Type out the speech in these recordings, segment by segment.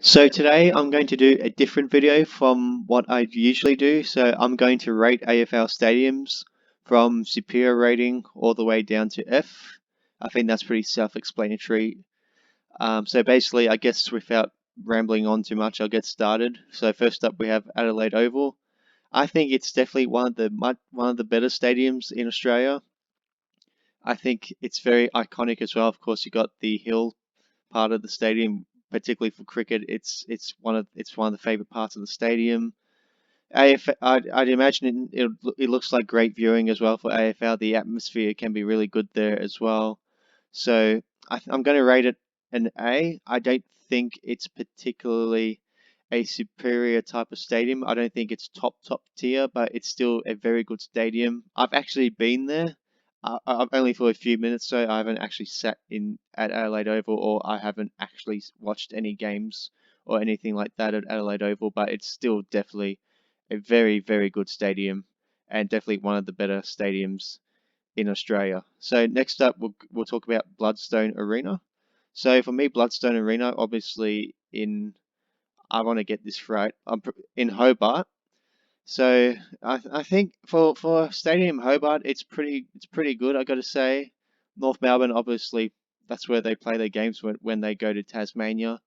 So today I'm going to do a different video from what I usually do. So I'm going to rate AFL stadiums from superior rating all the way down to F. I think that's pretty self-explanatory. So basically, I guess without rambling on too much, I'll get started. So first up, we have Adelaide Oval. I think it's definitely one of the better stadiums in Australia. I think it's very iconic as well. Of course, you got the hill part of the stadium, particularly for cricket. It's one of the favorite parts of the stadium. I'd imagine it looks like great viewing as well for AFL. The atmosphere can be really good there as well. So I'm going to rate it an A. I don't think it's particularly a superior type of stadium. I don't think it's top tier, but it's still a very good stadium. I've actually been there. I've only for a few minutes, so I haven't actually sat in at Adelaide Oval, or I haven't actually watched any games or anything like that at Adelaide Oval. But it's still definitely a very, very good stadium, and definitely one of the better stadiums in Australia. So next up, we'll talk about Bloodstone Arena. So for me, Bloodstone Arena, obviously I want to get this right. In Hobart. So I think for Stadium Hobart, it's pretty good. I got to say, North Melbourne, obviously, that's where they play their games when they go to Tasmania.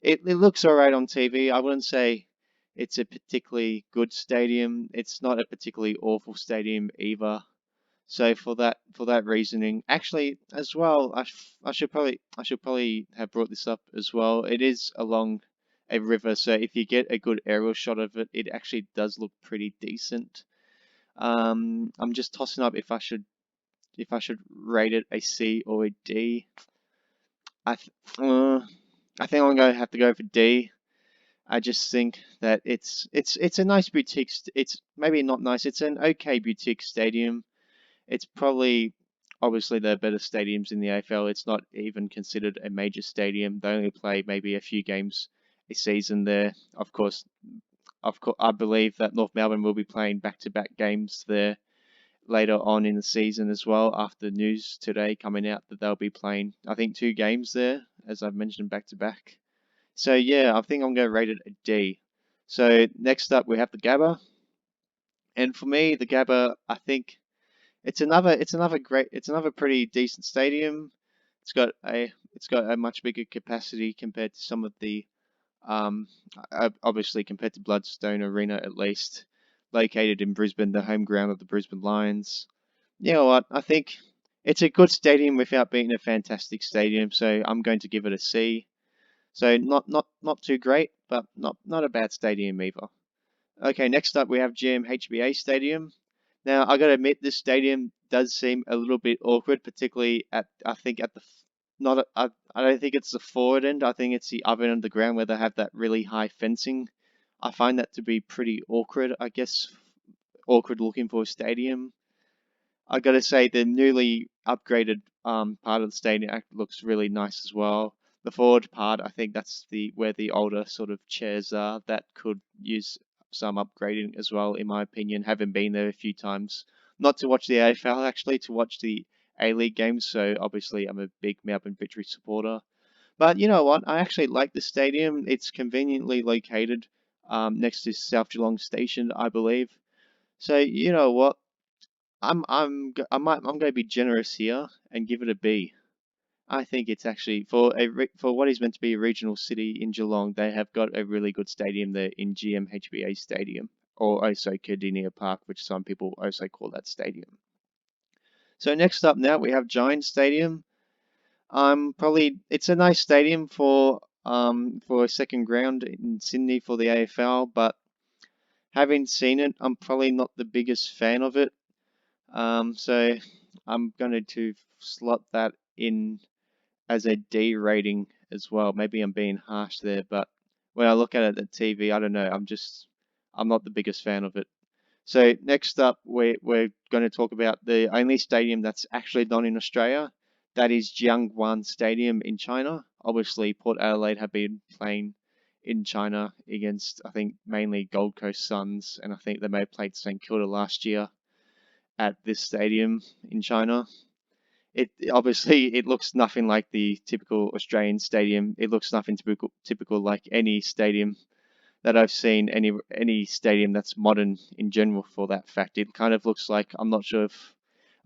It looks all right on TV. I wouldn't say it's a particularly good stadium. It's not a particularly awful stadium either. So for that reasoning, actually as well, I should probably have brought this up as well. It is along a river, so if you get a good aerial shot of it, it actually does look pretty decent. I'm just tossing up if I should rate it a C or a D. I th I think I'm gonna have to go for D. I just think that it's a nice boutique. It's maybe not nice. It's an okay boutique stadium. It's probably obviously the better stadiums in the AFL. It's not even considered a major stadium. They only play maybe a few games a season there. Of course, I believe that North Melbourne will be playing back-to-back games there later on in the season as well. After news today coming out that they'll be playing, I think, two games there, as I've mentioned, back-to-back. So yeah, I think I'm going to rate it a D. So next up we have the Gabba, and for me, the Gabba, I think it's another pretty decent stadium. It's got a much bigger capacity compared to some of the um obviously compared to Bloodstone Arena at least, located in Brisbane, the home ground of the Brisbane Lions. You know what? I think it's a good stadium without being a fantastic stadium, so I'm going to give it a C. So not too great, but not a bad stadium either. Okay, next up we have GMHBA Stadium. Now, I gotta admit, this stadium does seem a little bit awkward, particularly I think at the, not, I don't think it's the forward end, I think it's the other end of the ground where they have that really high fencing. I find that to be pretty awkward, I guess, awkward looking for a stadium. I gotta say, the newly upgraded part of the stadium looks really nice as well. The forward part, I think that's the where the older sort of chairs are. That could use some upgrading as well, in my opinion. Having been there a few times, not to watch the AFL actually, to watch the A League games. So obviously, I'm a big Melbourne Victory supporter. But you know what? I actually like the stadium. It's conveniently located next to South Geelong Station, I believe. So you know what? I'm going to be generous here and give it a B. I think it's actually for what is meant to be a regional city in Geelong, they have got a really good stadium there in GMHBA Stadium, or also Cardinia Park, which some people also call that stadium. So next up now we have Giant Stadium. Probably it's a nice stadium for a second ground in Sydney for the AFL, but having seen it, I'm probably not the biggest fan of it. So I'm going to slot that in as a D rating as well. Maybe I'm being harsh there, but when I look at it at TV, I don't know. I'm not the biggest fan of it. So next up, we're going to talk about the only stadium that's actually not in Australia. That is Jiangwan Stadium in China. Obviously, Port Adelaide have been playing in China against, I think, mainly Gold Coast Suns, and I think they may have played St Kilda last year at this stadium in China. It obviously it looks nothing like the typical Australian stadium. It looks nothing typical like any stadium that I've seen, any stadium that's modern in general. For that fact, it kind of looks like I'm not sure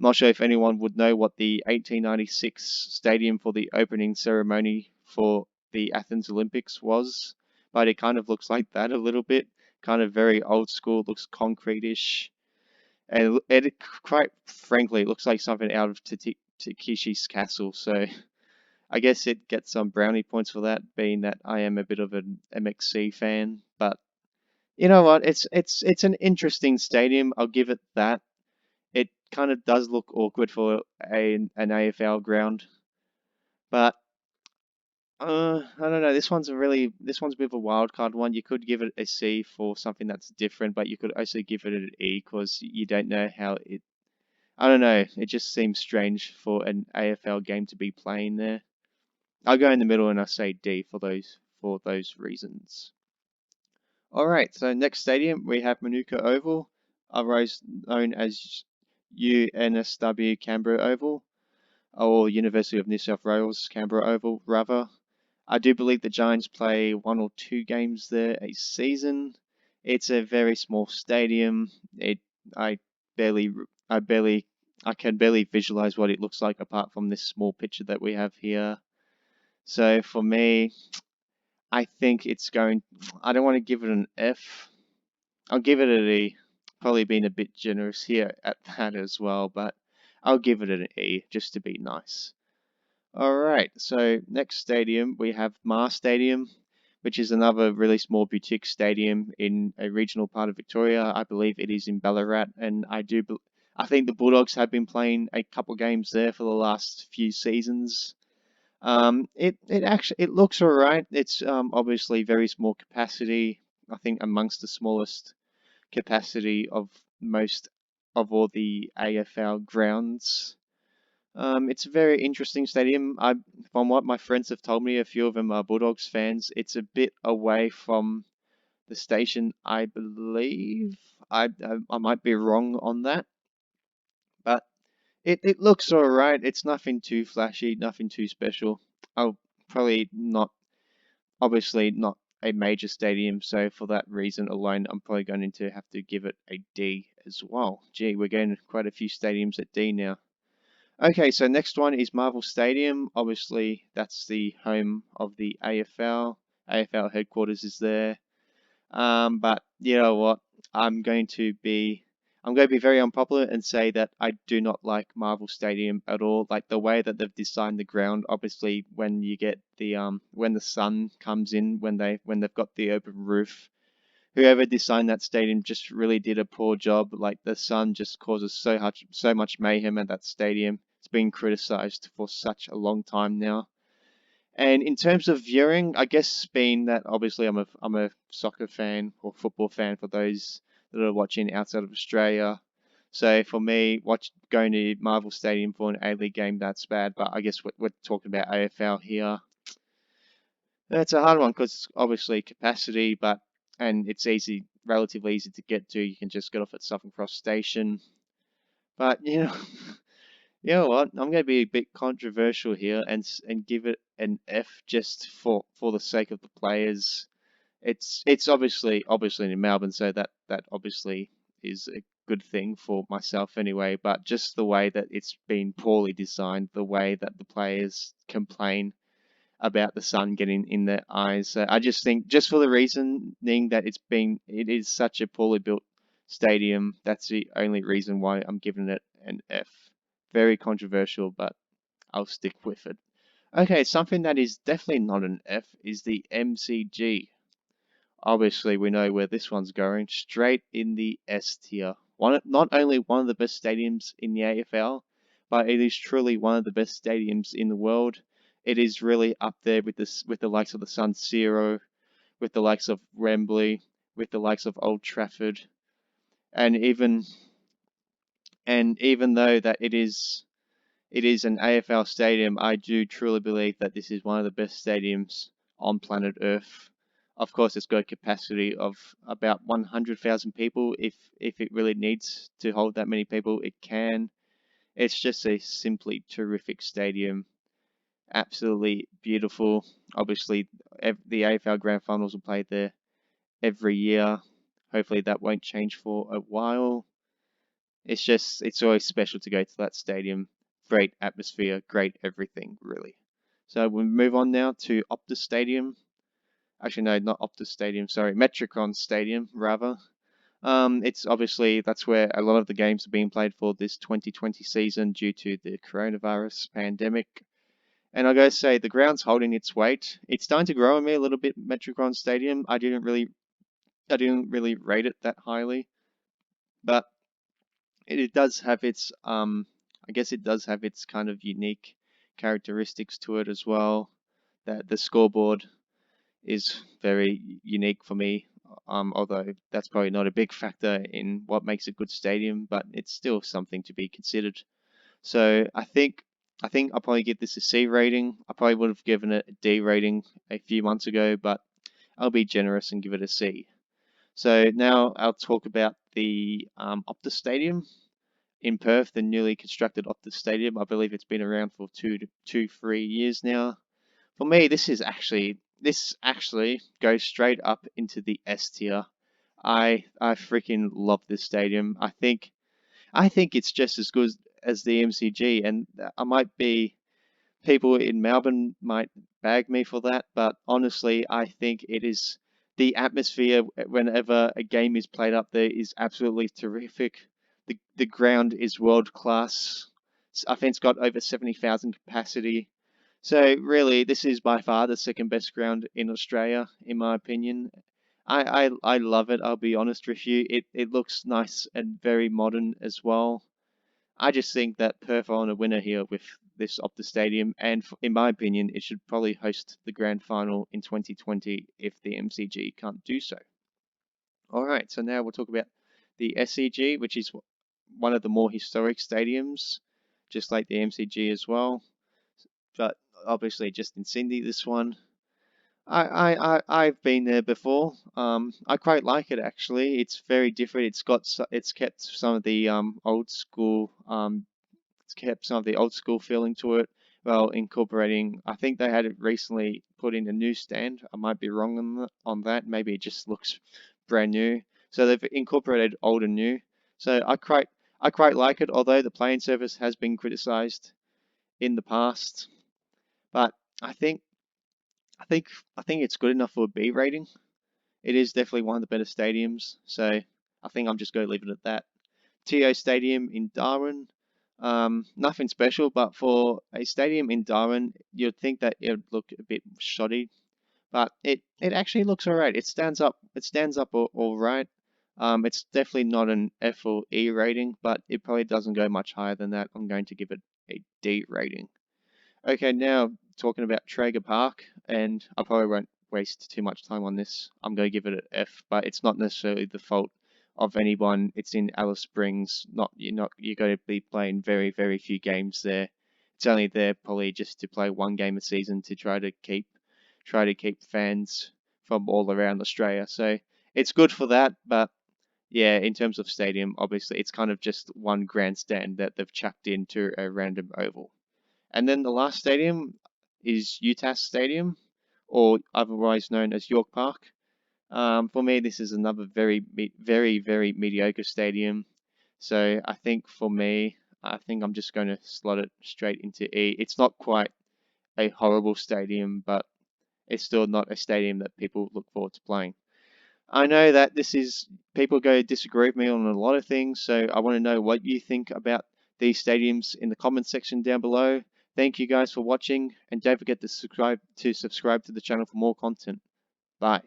if anyone would know what the 1896 stadium for the opening ceremony for the Athens Olympics was, but it kind of looks like that a little bit. Kind of very old school, looks concrete-ish, and it quite frankly it looks like something out of Takeshi's Castle. So I guess it gets some brownie points for that, being that I am a bit of an MXC fan. But you know what? It's an interesting stadium. I'll give it that. It kind of does look awkward for an AFL ground, but I don't know. This one's a bit of a wild card one. You could give it a C for something that's different, but you could also give it an E because you don't know how it. I don't know. It just seems strange for an AFL game to be playing there. I'll go in the middle and I say D for those reasons. All right. So next stadium we have Manuka Oval, otherwise known as UNSW Canberra Oval, or University of New South Wales Canberra Oval, rather. I do believe the Giants play 1 or 2 games there a season. It's a very small stadium. It I barely I barely I can barely visualize what it looks like apart from this small picture that we have here. So for me, I think it's going. I don't want to give it an F. I'll give it an E. Probably being a bit generous here at that as well, but I'll give it an E just to be nice. Alright, so next stadium we have Mar Stadium, which is another really small boutique stadium in a regional part of Victoria. I believe it is in Ballarat, and I think the Bulldogs have been playing a couple games there for the last few seasons. It looks alright. It's obviously very small capacity. I think amongst the smallest capacity of most of all the AFL grounds. It's a very interesting stadium. From what my friends have told me, a few of them are Bulldogs fans. It's a bit away from the station, I believe. I might be wrong on that, but it looks alright. It's nothing too flashy, nothing too special. I'll probably not, obviously not a major stadium, so for that reason alone, I'm probably going to have to give it a D as well. Gee, we're getting quite a few stadiums at D now. Okay, so next one is Marvel Stadium. Obviously, that's the home of the AFL. AFL headquarters is there. But you know what? I'm going to be very unpopular and say that I do not like Marvel Stadium at all. Like the way that they've designed the ground. Obviously, when you get when the sun comes in, when they've got the open roof, whoever designed that stadium just really did a poor job. Like the sun just causes so much mayhem at that stadium. It's been criticized for such a long time now. And in terms of viewing, I guess being that obviously I'm a soccer fan or football fan for those that are watching outside of Australia. So for me, going to Marvel Stadium for an A-League game, that's bad. But I guess we're talking about AFL here. It's a hard one because it's obviously capacity, and it's relatively easy to get to. You can just get off at Southern Cross Station. But you know what? I'm going to be a bit controversial here and give it an F just for the sake of the players. It's obviously in Melbourne, so that obviously is a good thing for myself anyway. But just the way that it's been poorly designed, the way that the players complain about the sun getting in their eyes. So I just think, just for the reasoning that it is such a poorly built stadium, that's the only reason why I'm giving it an F. Very controversial, but I'll stick with it. Okay, something that is definitely not an F is the MCG. Obviously, we know where this one's going, straight in the S tier. Not only one of the best stadiums in the AFL, but it is truly one of the best stadiums in the world. It is really up there with the likes of the San Siro, with the likes of Wembley, with the likes of Old Trafford, and even though that it is an AFL stadium, I do truly believe that this is one of the best stadiums on planet Earth. Of course, it's got a capacity of about 100,000 people. If it really needs to hold that many people, it can. It's just a simply terrific stadium. Absolutely beautiful. Obviously, the AFL Grand Finals will play there every year. Hopefully that won't change for a while. It's always special to go to that stadium. Great atmosphere, great everything, really. So we'll move on now to Optus Stadium. Actually, no, not Optus Stadium, sorry, Metricon Stadium, rather. It's obviously, that's where a lot of the games are being played for this 2020 season due to the coronavirus pandemic. And I gotta say, the ground's holding its weight. It's starting to grow on me a little bit, Metricon Stadium. I didn't really rate it that highly, but it does have its I guess it does have its kind of unique characteristics to it as well. That the scoreboard is very unique for me. Although that's probably not a big factor in what makes a good stadium, but it's still something to be considered. So I think I'll probably give this a C rating. I probably would have given it a D rating a few months ago, but I'll be generous and give it a C. So now I'll talk about the Optus Stadium in Perth, the newly constructed Optus Stadium. I believe it's been around for 3 years now. For me, this actually goes straight up into the S tier. I freaking love this stadium. I think it's just as good as the MCG, and I might be people in Melbourne might bag me for that, but honestly, I think it is the atmosphere whenever a game is played up there is absolutely terrific. The ground is world class. I think it's got over 70,000 capacity. So really, this is by far the second best ground in Australia, in my opinion. I love it. I'll be honest with you. It looks nice and very modern as well. I just think that Perth are on a winner here with this Optus Stadium, and in my opinion, it should probably host the grand final in 2020 if the MCG can't do so. All right, so now we'll talk about the SCG, which is one of the more historic stadiums, just like the MCG as well, but obviously just in Sydney, this one. I've been there before. I quite like it actually. It's very different. It's kept some of the old school it's kept some of the old school feeling to it, while incorporating. I think they had it recently put in a new stand. I might be wrong on that. Maybe it just looks brand new. So they've incorporated old and new. So I quite like it, although the playing surface has been criticised in the past. But I think I think I think it's good enough for a B rating. It is definitely one of the better stadiums, so I think I'm just going to leave it at that. TO Stadium in Darwin, nothing special, but for a stadium in Darwin, you'd think that it would look a bit shoddy, but it actually looks alright. It stands up. It stands up all right. It's definitely not an F or E rating, but it probably doesn't go much higher than that. I'm going to give it a D rating. Okay, now talking about Traeger Park, and I probably won't waste too much time on this. I'm going to give it an F, but it's not necessarily the fault of anyone. It's in Alice Springs. You're going to be playing very few games there. It's only there probably just to play one game a season to try to keep fans from all around Australia. So it's good for that, but yeah, in terms of stadium, obviously it's kind of just one grandstand that they've chucked into a random oval. And then the last stadium is UTAS Stadium, or otherwise known as York Park. For me, this is another very mediocre stadium. So I think for me, I think I'm just going to slot it straight into E. It's not quite a horrible stadium, but it's still not a stadium that people look forward to playing. I know that people go disagree with me on a lot of things, so I want to know what you think about these stadiums in the comments section down below. Thank you guys for watching, and don't forget to subscribe to the channel for more content. Bye.